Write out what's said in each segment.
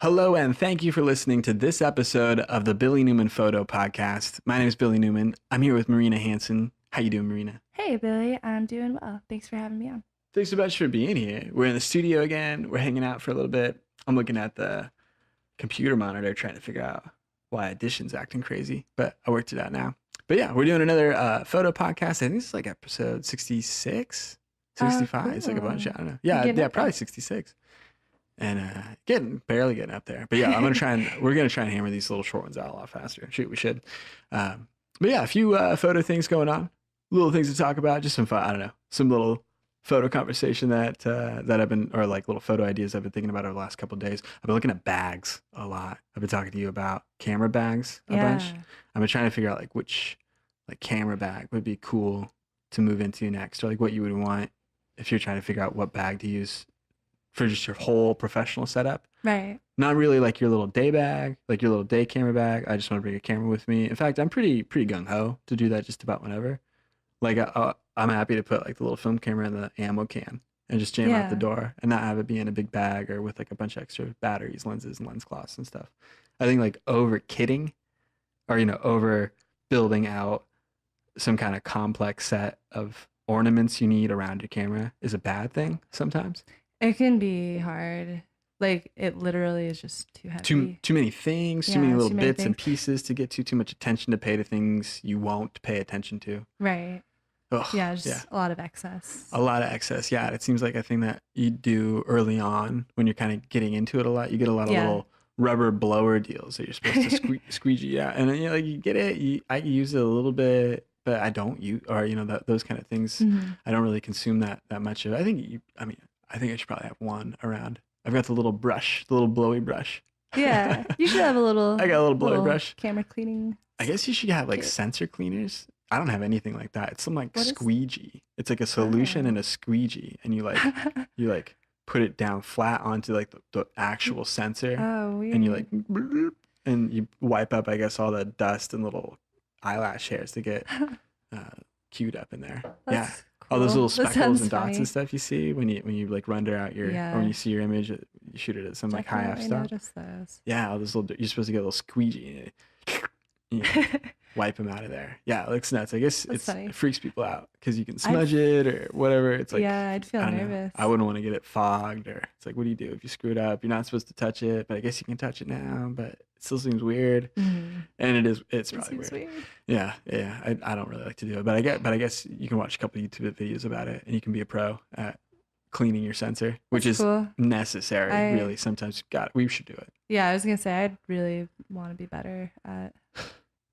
Hello, and thank you for listening to this episode of the Billy Newman Photo Podcast. My name is Billy Newman. I'm here with Marina Hansen. How you doing, Marina? Hey, Billy. I'm doing well. Thanks for having me on. Thanks so much for being here. We're in the studio again. We're hanging out for a little bit. I'm looking at the computer monitor trying to figure out why Audition's acting crazy, but I worked it out now. But yeah, we're doing another photo podcast. I think it's like episode 66, Oh, 65. It's like a bunch. I cool. don't know. You're Yeah, getting yeah, up there. probably 66. And barely getting up there. But yeah, we're gonna try and hammer these little short ones out a lot faster. Shoot, we should. But yeah, a few photo things going on, little things to talk about, just some fun. I don't know, some little photo conversation that I've been, or like little photo ideas I've been thinking about over the last couple of days. I've been looking at bags a lot. I've been talking to you about camera bags a bunch. Yeah. I've been trying to figure out like which like camera bag would be cool to move into next, or like what you would want if you're trying to figure out what bag to use for just your whole professional setup. Right. Not really like your little day bag, like your little day camera bag. I just want to bring a camera with me. In fact, I'm pretty gung ho to do that just about whenever. Like I'm happy to put like the little film camera in the ammo can and just jam out the Yeah. door and not have it be in a big bag or with like a bunch of extra batteries, lenses, and lens cloths and stuff. I think like over kitting or over building out some kind of complex set of ornaments you need around your camera is a bad thing sometimes. It can be hard. Like, it literally is just too too heavy. too many things, too many Yeah, little too many bits and things. pieces to get too much attention to pay to things you won't pay attention to. Right. Oh, Yeah, yeah. just a lot of excess. A lot of excess. Yeah, it seems like a thing that you do early on when you're kind of getting into it a lot. You get a lot of Yeah. little rubber blower deals that you're supposed to squeegee. Yeah, and then like you get it. I use it a little bit, but I don't use or those kind of things. hmm I don't really consume that much of. I think I mean, I think I should probably have one around. I've got the little brush, the little blowy brush. Yeah. You should have a I got a little blowy brush. camera cleaning I guess you should have like kit. sensor cleaners. I don't have anything like that. It's some like What is? squeegee. It's like a solution and Oh. a squeegee, and you like put it down flat onto like the actual sensor, Oh, and you like weird. bloop, and you wipe up, I guess, all the dust and little eyelash hairs to get uh, queued up in there. Yeah, That's all those cool. little That speckles sounds and dots and funny. stuff you see when you like render out your or when Yeah. you see your image, you shoot it at some like high f Definitely stuff. notice those. Yeah, all those little. You're supposed to get a little squeegee. You know, wipe them out of there. Yeah, it looks nuts. I guess That's it funny. freaks people out because you can I'd smudge it or whatever. It's like Yeah, I'd feel I don't know. nervous. I wouldn't want to get it fogged or it's like what do you do if you screw it up? You're not supposed to touch it, but I guess you can touch it now. But it still seems weird, Mhm. and it's It probably seems weird. weird. Yeah, yeah. I don't really like to do it, but I guess you can watch a couple YouTube videos about it, and you can be a pro at cleaning your sensor, which That's is cool. necessary. I Really, sometimes we should do it. Yeah, I was gonna say I'd really want to be better at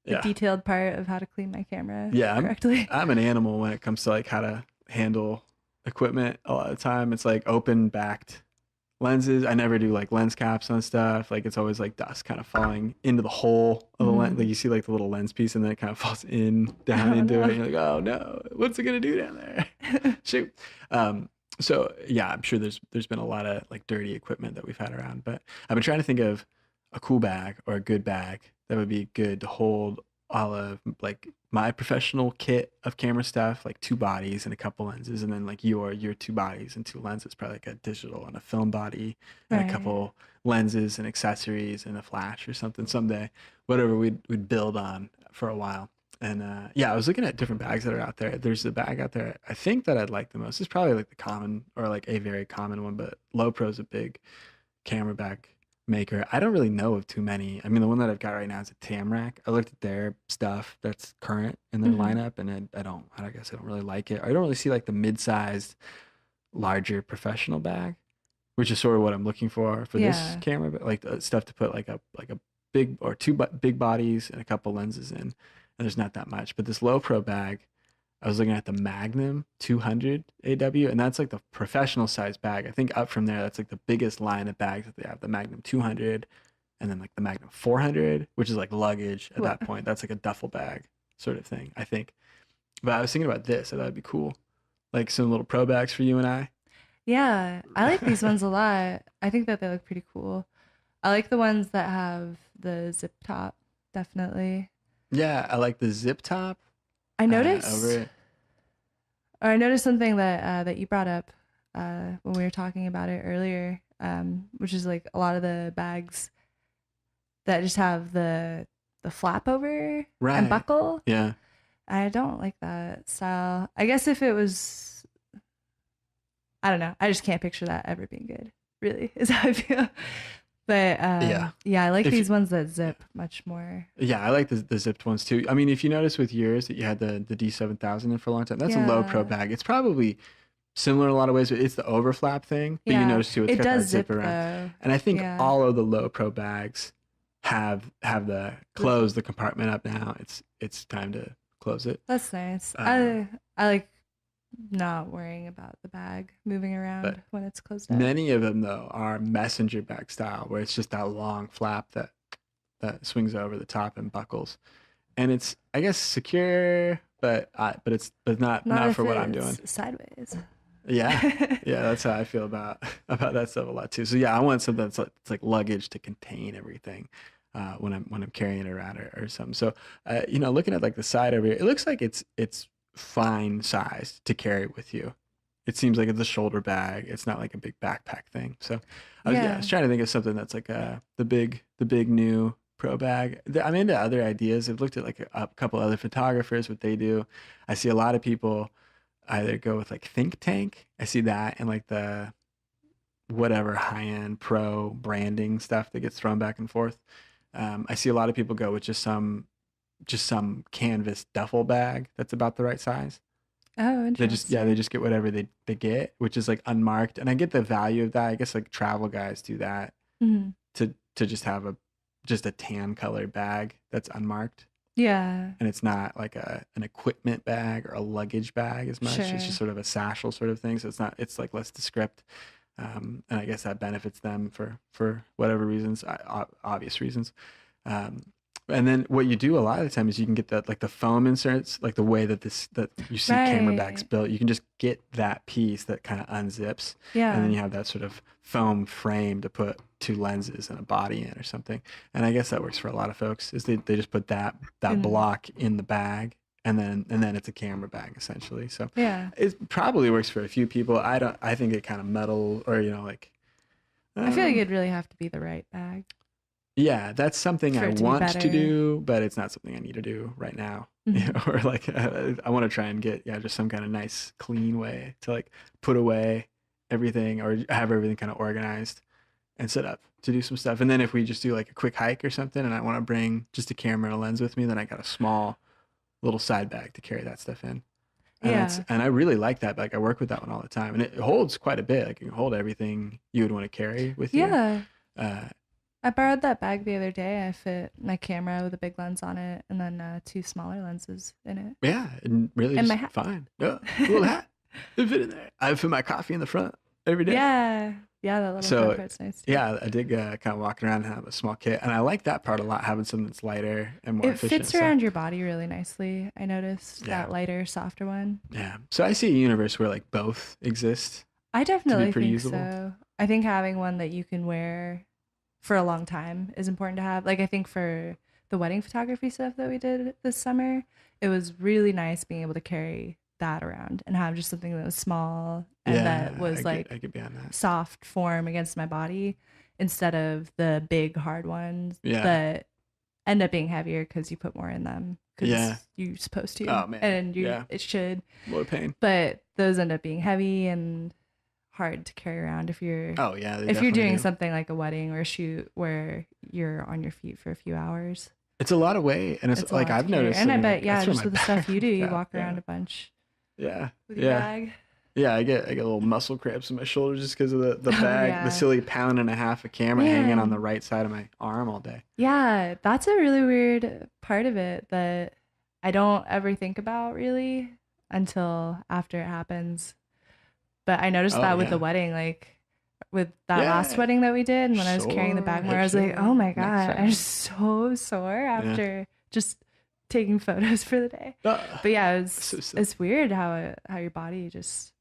the Yeah. detailed part of how to clean my camera Yeah, correctly. I'm an animal when it comes to like how to handle equipment. A lot of the time, it's like open backed lenses. I never do like lens caps on stuff. Like it's always like dust kind of falling into the hole of the lens. Like Mhm. you see like the little lens piece, and then it kind of falls down Oh into it. And no. you're like, oh no, what's it gonna do down there? Shoot. So yeah, I'm sure there's been a lot of like dirty equipment that we've had around, but I've been trying to think of a cool bag or a good bag that would be good to hold all of like my professional kit of camera stuff, like two bodies and a couple lenses, and then like your two bodies and two lenses, probably like a digital and a film body and a Right. couple lenses and accessories and a flash or something someday, whatever we'd build on for a while. And yeah, I was looking at different bags that are out there. There's a bag out there I think that I'd like the most. It's probably like the common or like a very common one, but Lopro's a big camera bag maker. I don't really know of too many. I mean, the one that I've got right now is a Tamrac. I looked at their stuff that's current in their hmm lineup, and I guess I don't really like it. I don't really see like the mid-sized, larger professional bag, which is sort of what I'm looking for this Yeah. camera, but like the stuff to put like a big or two big bodies and a couple lenses in, and there's not that much. But this low pro bag, I was looking at the Magnum 200 AW, and that's like the professional size bag. I think up from there, that's like the biggest line of bags that they have. The Magnum 200, and then like the Magnum 400, which is like luggage at Well, that point. That's like a duffel bag sort of thing, I think. But I was thinking about this. I thought it'd be cool, like some little pro bags for you and I. yeah, I like these ones a lot. I think that they look pretty cool. I like the ones that have the zip top, definitely. Yeah, I like the zip top I over noticed, it. or I noticed something that that you brought up when we were talking about it earlier. which is like a lot of the bags that just have the flap over and Right. buckle. Yeah. I don't like that style. I guess if it was, I don't know. I just can't picture that ever being good. Really, is how I feel. But Yeah. yeah, I like If these ones that yeah. zip much more. Yeah, I like the zipped ones too. I mean, if you notice with yours that you had the D7000 in for a long time, that's a low pro Yeah, bag. It's probably similar in a lot of ways, but it's the overflap thing. But you yeah, notice too, it's it got does that zip zip around. though. And I think Yeah, all of the low pro bags have the the close zip. the compartment up now. It's time to close it. That's nice. Um, I like not worrying about the bag moving but around when it's closed up. many of them though are messenger bag style, where it's just that long flap that swings over the top and buckles. And it's I guess secure, but it's but Not not for if what I'm doing. it's sideways. Yeah. Yeah, that's how I feel about about that stuff a lot too. So yeah, I want something that's like it's like luggage to contain everything when I'm carrying it around or something. So looking at like the side over here, it looks like it's fine sized to carry with you. It seems like it's a shoulder bag. It's not like a big backpack thing. So I Yeah. was trying to think of something that's like the big new pro bag. I'm into other ideas. I've looked at like a couple other photographers, what they do. I see a lot of people either go with like think tank. I see that and like the whatever high-end pro branding stuff that gets thrown back and forth. I see a lot of people go with just some canvas duffel bag that's about the right size. Oh, They interesting. just get whatever they get, which is like unmarked. And I get the value of that. I guess like travel guys do that Mhm. to just have a tan colored bag that's unmarked. Yeah, And it's not like an equipment bag or a luggage bag as much. It's just sure. sort of a satchel sort of thing. So it's like less descript. And I guess that benefits them for whatever reasons, obvious reasons. Um, and then what you do a lot of the time is you can get that like the foam inserts, like the way that you see camera bags Right. built. You can just get that piece that kind of unzips, and then Yeah. you have that sort of foam frame to put two lenses and a body in or something. And I guess that works for a lot of folks. Is they just put that And block in the bag, and then it's a camera bag essentially. So yeah. it probably works for a few people. I think it kind of metal or like I feel like um it'd really have to be the right bag yeah, that's something for I it to be want to better. do, but it's not something I need to do right now. Mhm. Or like I want to try and get just some kind of nice clean way to like put away everything or have everything kind of organized and set up to do some stuff. And then if we just do like a quick hike or something and I want to bring just a camera and a lens with me, then I got a small little side bag to carry that stuff in. Yeah. And I really like that bag. I work with that one all the time, and it holds quite a bit. Like it can hold everything you would want to carry with you. Yeah. Uh, I borrowed that bag the other day. I fit my camera with a big lens on it and then two smaller lenses in it. yeah, and really And my just hat. fine. Yeah, a little hat. It fit in there. I put my coffee in the front every day. Yeah. Yeah, that little front So part's nice too. yeah, I dig kind of walking around and have a small kit, and I like that part a lot, having something that's lighter and more It efficient. fits So around your body really nicely. I noticed yeah, that lighter, softer one. yeah. So I see a universe where like both exist I to be definitely pretty think usable. so. I think having one that you can wear for a long time is important to have. Like I think for the wedding photography stuff that we did this summer, it was really nice being able to carry that around and have just something that was small and that Yeah, was like I could be on that. soft form against my body instead of the big hard ones Yeah, that end up being heavier because you put more in them yeah. because you're supposed to Oh man, and you yeah. it should, More pain. but those end up being heavy and hard to carry around Oh yeah, they if you're definitely doing do. something like a wedding or a shoot where you're on your feet for a few hours. It's a lot of weight, and it's It's a like lot to I've carry. noticed. I And I mean, bet, like I yeah, throw just my with the stuff you do, you backpack. walk around Yeah, a bunch yeah, with your yeah, bag. yeah. I get little muscle cramps in my shoulders just because of the Oh, bag, the yeah. silly pound and a half of camera hanging on the Man. right side of my arm all day. Yeah, that's a really weird part of it that I don't ever think about really until after it happens. But I noticed Oh that with the yeah, wedding, like with that last yeah. wedding that we did, and when I was carrying the Sore, bag more, I hip was like, oh sore, my neck God, I'm sore. so sore Yeah. after just taking photos for the day. But yeah, So silly. it's weird how your body just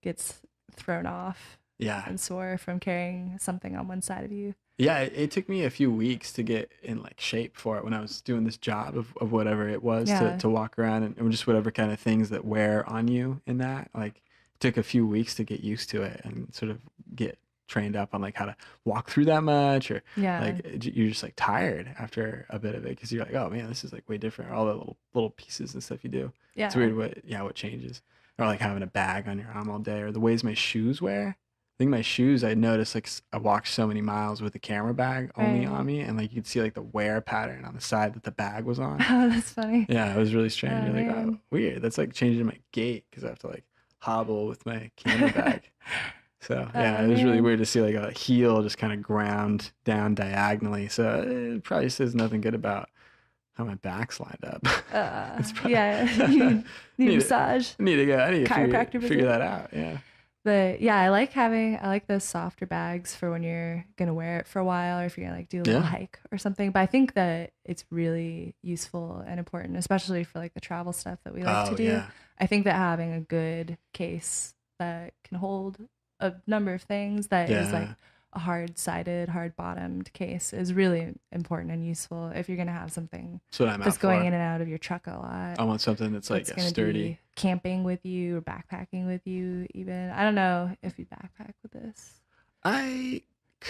gets thrown off Yeah, and sore from carrying something on one side of you. yeah. It took me a few weeks to get in like shape for it when I was doing this job of whatever it was Yeah. to walk around and just whatever kind of things that wear on you in that. Like, it took a few weeks to get used to it and sort of get trained up on like how to walk through that much, or Yeah. like you're just like tired after a bit of it because you're like, oh man, this is like way different. All the little pieces and stuff you do. It's Yeah. weird what changes. Or like having a bag on your arm all day, or the ways my shoes wear. I think my shoes, I noticed like I walked so many miles with the camera bag only on Right. me, and like you could see like the wear pattern on the side that the bag was on. Oh, that's funny. Yeah, it was really strange. Oh You're like, oh, man. weird. That's like changing my gait because I have to like hobble with my camera bag. So yeah, Oh it was really man. weird to see like a heel just kind of ground down diagonally. So it probably says nothing good about how my back's lined up. It's probably Yeah, you need a need to massage, need to go. I need to chiropractor figure visit. that out. Yeah. But yeah, I like those softer bags for when you're gonna wear it for a while or if you're gonna like do a little Yeah. hike or something. But I think that it's really useful and important, especially for like the travel stuff that we like to Oh do. yeah. I think that having a good case that can hold a number of things that is like Yeah. a hard-sided, hard-bottomed case is really important and useful if you're gonna have something That's what I'm that's out going for. in and out of your truck a lot. I want something that's like That's yeah, going to sturdy. be camping with you or backpacking with you, even. I don't know if you backpack with this. I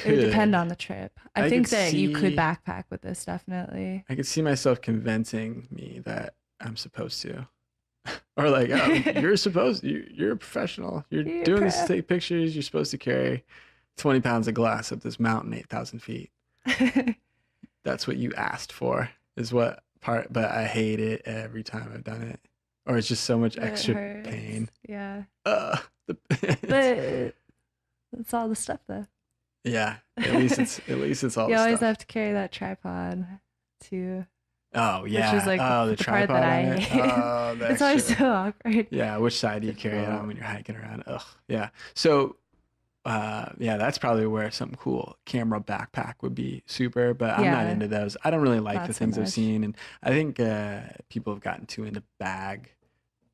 It would depend could. on the trip. I I could think that you could see. backpack with this, definitely. I could see myself convincing me that I'm supposed to. Or like, oh, you're supposed you're a professional. You're You're doing this to pro. take pictures. You're supposed to carry 20 pounds of glass up this mountain 8,000 feet. That's what you asked for, is what part, but I hate it every time I've done it. Or it's just so much It extra hurts. pain. Yeah. Uh, it's, But it's all the stuff, though. yeah, at least it's all You the always stuff. have to carry that tripod, too, Oh which is yeah. like Oh, the the part that tripod I on it. hate. Oh, the It's always extra. so awkward. Yeah, which side do you carry it on Difficult. when you're hiking around? Ugh, yeah. So yeah, that's probably where something cool camera backpack would be super, but I'm not Yeah, into those. I don't really like the not so things I've much. seen, and I think people have gotten too into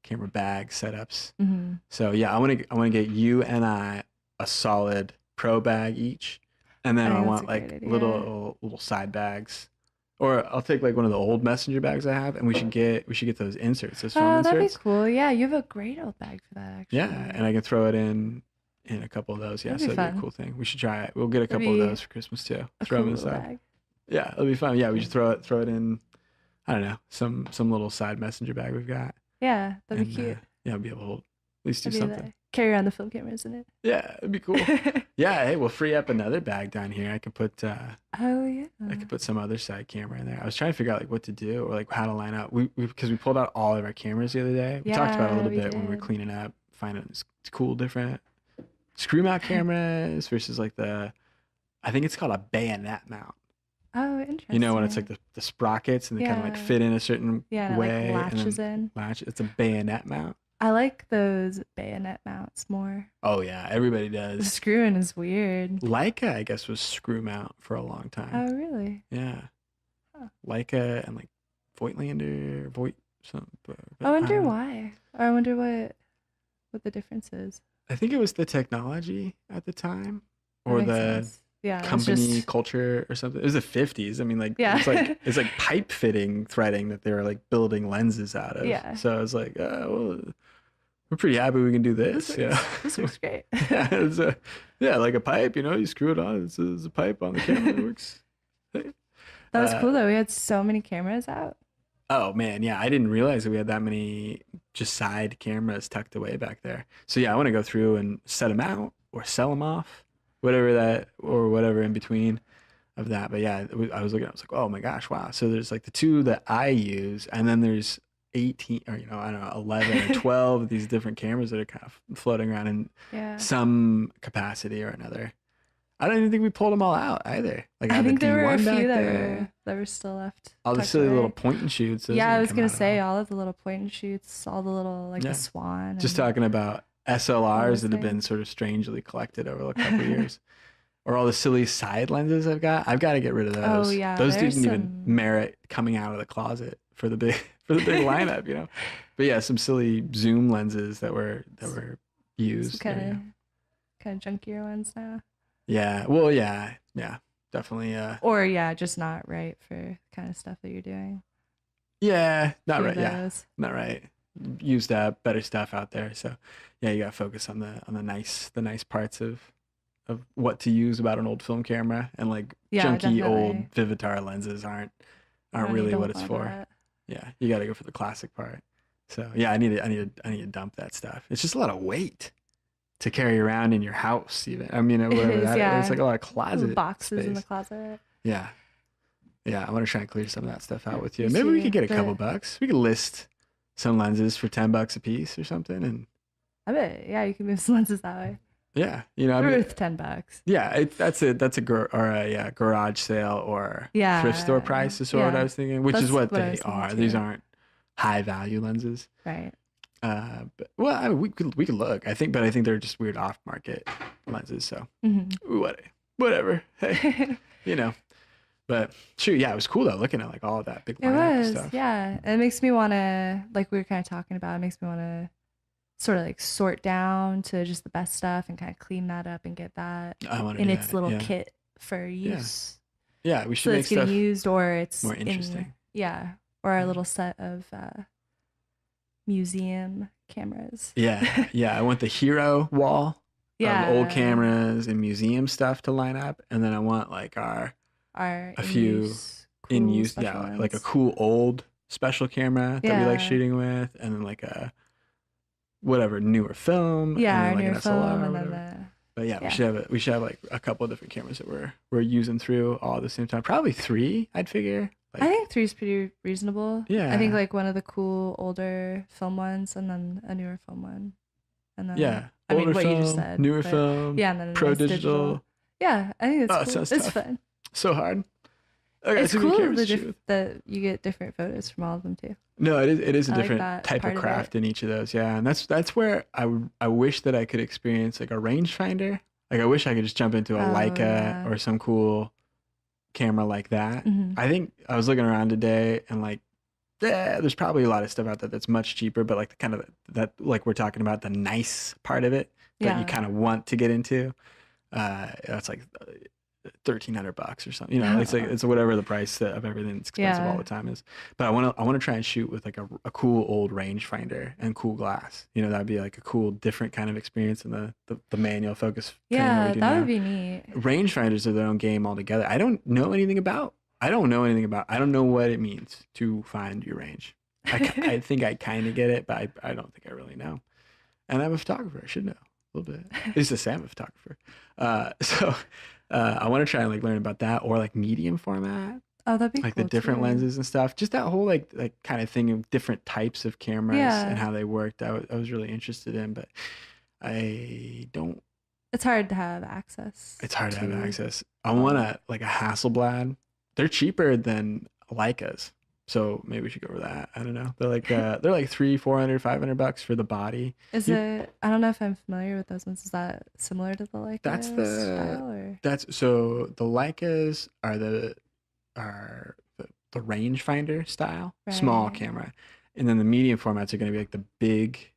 camera bag setups. Hmm. So yeah, I want to get you and I a solid pro bag each, and I then I think that's a want great like idea. little side bags, or I'll take like one of the old messenger bags I have, and we should get those inserts, those foam Oh, that'd be inserts. cool. Yeah, you have a great old bag for that, Yeah, actually. and I can throw it in a couple of those. Yeah, That'd so be that'd be a fun. cool thing. We should try it. We'll get a That'd couple of be those for Christmas too. a Throw them cool little inside. bag. Yeah, it'll be fun. Yeah, we should throw it in. I don't know, some little side messenger bag we've got, Yeah, that'd be and cute. yeah, we'll be able to at least do That'd be something. the carry around the film cameras in Yeah, it'd be cool. it. Yeah, hey, we'll free up another bag down here. Oh yeah. I could put some other side camera in there. I was trying to figure out like what to do or like how to line up. We because we pulled out all of our cameras the other day. We talked about it a Yeah, little we bit when we were did. cleaning up, finding it's cool different screw mount cameras versus like I think it's called a bayonet mount. Oh, You know when it's like interesting. the sprockets and they kind of like Yeah. fit in a certain Yeah, and it like way and latches then in. latch. It's a bayonet mount. I like those bayonet mounts more. Oh yeah, everybody The does. screwing is weird. Leica, I guess, was screw mount for a long time. Oh really? Yeah, Huh. Leica and like Voigtlander, some, I but I wonder don't know. why. Or I wonder what the difference is. I think it was the technology at the time, That or makes the sense. Yeah, it's company just culture or something. It was the 50s. I mean, like yeah. it's like pipe fitting threading that they were like building lenses out of. Yeah. So I was like, well, we're pretty happy we can do this. Yeah. This works great. Yeah, yeah, like a pipe. You screw it on. It's a pipe on the camera. It works. That was Uh, cool though. We had so many cameras out. oh man, yeah, I didn't realize that we had that many just side cameras tucked away back there. So yeah, I want to go through and set them out or sell them off, whatever in between of that. But yeah, I was looking, I was like, oh my gosh, wow. So there's like the two that I use, and then there's 18 or I don't know, 11 or 12 of these different cameras that are kind of floating around in Yeah. some capacity or another. I don't even think we pulled them all out either. Like I I have a think there were a D1 few back that there. were still left All the tucked silly little away. point and shoots, those Yeah, I didn't was come gonna out at say all. all of the little point and shoots, all the little like the Yeah. swan Just and talking about all SLRs those that have been things. sort of strangely collected over a couple of years. Or all the silly side lenses I've got. I've got to get rid of Oh those. yeah, Those there's didn't even some merit coming out of the closet for the big for the big lineup. But yeah, some silly zoom lenses that were some used. kind of junkier ones now. Yeah. Well, yeah, definitely. Or yeah, just not right for the kind of stuff that you're doing. Yeah, not Few right. of Yeah, those. not right. Used better stuff out there. So yeah, you got to focus on the nice parts of of what to use about an old film camera, and like Yeah, junky definitely. old Vivitar lenses You aren't don't need really to what hold it's on to for. that. Yeah, you got to go for the classic part. So yeah, I need to dump that stuff. It's just a lot of weight to carry around in your house, even. I mean, It wherever is, that there's yeah. like a lot of Little closet boxes in the space. closet. Yeah, yeah. I want to try and clear some of that stuff out with you. Me Maybe we too. could get a couple The bucks. We could list some lenses for $10 a piece or something, and I bet, yeah, you can move some lenses that way. yeah, you know, I They're mean, worth $10. yeah, that's a yeah, garage sale or thrift store Yeah, price is sort of what I yeah. was thinking, which is That's what what I they was thinking are. These too. aren't high value lenses. Right. But, well, I mean, we could look. I think they're just weird off market lenses. So Hmm. what, whatever. Hey, you know. But shoot, yeah, it was cool though looking at like all of that big It lineup of was, stuff. yeah. It makes me want to, like we were kind of talking about, it makes me want to sort of like sort down to just the best stuff and kind of clean that up and get that I want to in do its that. little Yeah, kit for yeah, use. yeah. We So should make it's getting stuff used or it's more in, interesting. yeah, or our Yeah. little set of museum cameras. Yeah, yeah. I want the hero wall of old Yeah, cameras and museum stuff to line up, and then I want like our a in few use in cool use, special yeah, like a ones. cool old special camera that we like Yeah, shooting with, and then like a whatever newer film, and yeah, then our like an newer foam SLR or and then whatever. the, But yeah, yeah. we should have like a couple of different cameras that we're using through all at the same time. Probably three, I'd figure. I Like think three is pretty reasonable. I think yeah, like one of the cool older film ones and then a newer film one. And then, yeah, I mean, older what you just film, said, newer but film, yeah, and then a pro nice digital. digital. Yeah, I think it's Oh, it cool. sounds It's tough. fun. So hard. I got It's too many cool cameras to shoot with. that you get different photos from all of them too. No, it is a I like different that type of part of it. craft in each of those. Yeah, and that's where I wish that I could experience like a rangefinder. Like I wish I could just jump into a Oh Leica yeah. or some cool camera like that. Hmm. I think I was looking around today and like yeah, there's probably a lot of stuff out there that's much cheaper, but like the kind of that like we're talking about the nice part of it that you Yeah. kind of want to get into. That's like $1,300 or something. You know, it's whatever the price of everything that's expensive all Yeah. the time is. But I want to try and shoot with like a cool old rangefinder and cool glass. You know, that'd be like a cool different kind of experience than the manual focus training that we Yeah, do that would now. be neat. Rangefinders are their own game altogether. I don't know anything about. I don't know anything about. I don't know what it means to find your range. I think I kind of get it, but I don't think I really know. And I'm a photographer. I should know a little bit. At least I say I'm a photographer. So I want to try and like learn about that or like medium format, Oh, that'd be like the cool different too. lenses and stuff. Just that whole like kind of thing of different types of cameras and Yeah. how they worked. I was really interested in, but I don't. It's hard to have access It's hard to have to access. I all want of a it. like a Hasselblad. They're cheaper than Leicas. So maybe we should go over that. I don't know. They're like 300, 400, $500 for the body. Is You it? I don't know if I'm familiar with those ones. Is that similar to the that's Leica the style or? that's so the Leicas are the rangefinder style, small Right. camera. And then the medium formats are going to be like the big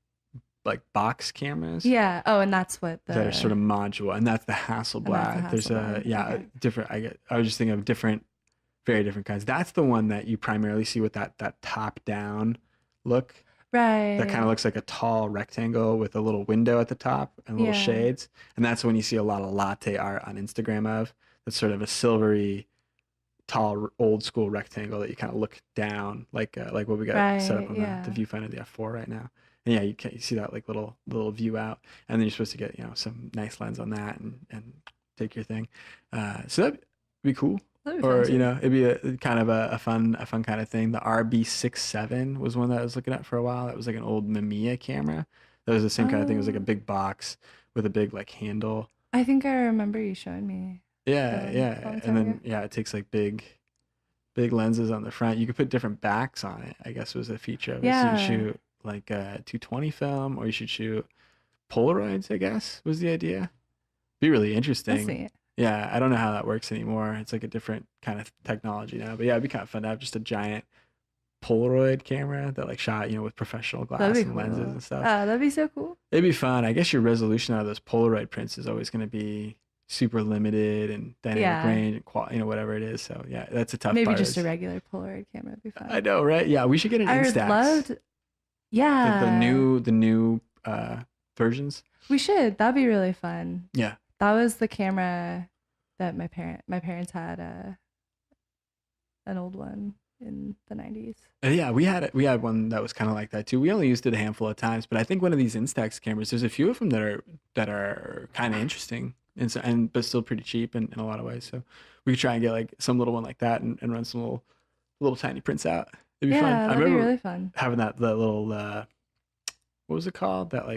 like box cameras Yeah. Oh, and that's what that are sort the of modular, and that's the and that's a Hasselblad. There's a Hasselblad. yeah, Okay. different I was just thinking of different very different kinds. That's the one that you primarily see with that top down look. That kind of Right. looks like a tall rectangle with a little window at the top and little Yeah. shades. And that's when you see a lot of latte art on Instagram of. That's sort of a silvery, tall, old school rectangle that you kind of look down, like what we got set up Right. on the Yeah. viewfinder of the F4 right now. And yeah, you see that like little view out, and then you're supposed to get some nice lens on that and take your thing. So that'd be cool. That'd be fun Or too. it'd be a kind of a fun kind of thing. The RB67 was one that I was looking at for a while. That was like an old Mamiya camera. That was the same kind of thing. It was like a Oh, big box with a big like handle. I think I remember you showing me that Yeah, one a yeah. long And time ago. then yeah, it takes like big lenses on the front. You could put different backs on it, I guess was a feature of it. So you could Yeah. shoot like 220 film, or you should shoot Polaroids, I guess was the idea. Be really That's interesting. neat. Yeah, I don't know how that works anymore. It's like a different kind of technology now. But yeah, it'd be kind of fun to have just a giant Polaroid camera that like shot, with professional That'd glass be and lenses cool. and stuff. That'd be so cool. It'd be fun. I guess your resolution out of those Polaroid prints is always going to be super limited and dynamic Yeah. range and whatever it is. So yeah, that's a tough Maybe part just a is regular Polaroid camera would be I fun. know, right? Yeah, we should get an I would Instax. love. Yeah. The new versions. We should. That'd be really fun. Yeah. That was the camera that my parents had an old one in the 90s. Yeah, we had one that was kind of like that too. We only used it a handful of times, but I think one of these Instax cameras, there's a few of them that are kind of interesting and so, and but still pretty cheap in a lot of ways. So we could try and get like some little one like that and run some little tiny prints out. It'd be fun. Yeah, I that'd be remember really fun. having that little what was it called? That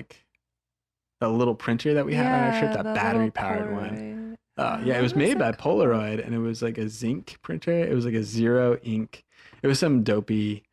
little printer that we had on our trip, Yeah, that the battery little powered one. Polaroid. Yeah, it was What was made by that called? Polaroid, and it was like a zinc printer. It was like a zero ink. It was some dopey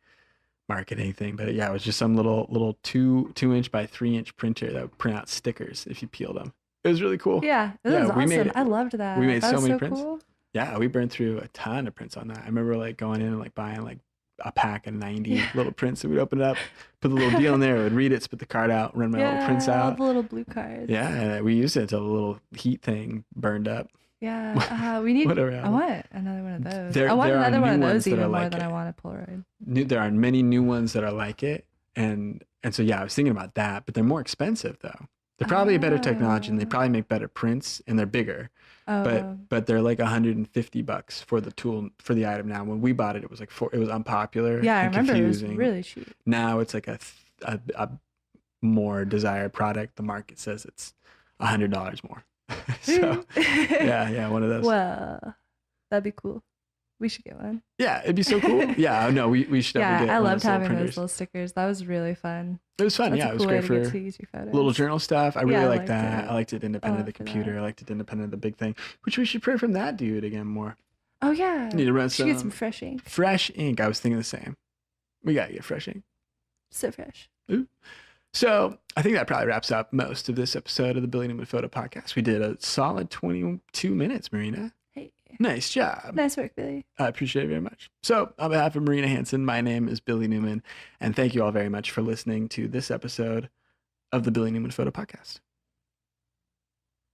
marketing thing, but yeah, it was just some little 2 inch by 3 inch printer that would print out stickers if you peeled them. It was really cool. Yeah, that Yeah, was awesome. I loved we that. made That so was many so prints. cool. Yeah, we burned through a ton of prints on that. I remember like going in and like buying like a pack of 90 Yeah. little prints. And we'd open it up, put the little deal in there, would read it, spit the card out, run my little prints Yeah, all out. the little blue cards. Yeah, and we used it until the little heat thing burned up. Yeah, we need. Whatever I happened. want another one of those. There I want there are another one new of ones those that are even more like than I it. want a Polaroid. There are many new ones that are like it, and so yeah, I was thinking about that, but they're more expensive though. They're probably a better technology and they Oh, probably make better prints and they're bigger, oh, but they're like $150 for the tool for the item now. When we bought it, it was like it was unpopular yeah. I and remember it was confusing. really cheap. Now it's like a more desired product. The market says it's $100 more. So yeah, one of those. Well, that'd be cool. We should get one. Yeah, it'd be so cool. Yeah, no, we should definitely Yeah, get I one of loved those little having printers. those little stickers. That was really fun. It was fun. That's Yeah, a it was cool way great to for get to use your photos. little journal stuff. I really Yeah, I like liked that. it I liked it a independent of lot the for computer. that. I liked it independent of the big thing, which we should pray from that dude again more. Oh yeah, Need to run should get some some fresh ink. fresh ink. I was thinking the same. We gotta get fresh ink. So fresh. Ooh. So I think that probably wraps up most of this episode of the Billy Newman Photo Podcast. We did a solid 22 minutes, Marina. Hey, Nice job. nice work, Billy. I appreciate it very much. So, on behalf of Marina Hansen, my name is Billy Newman, and thank you all very much for listening to this episode of the Billy Newman Photo Podcast.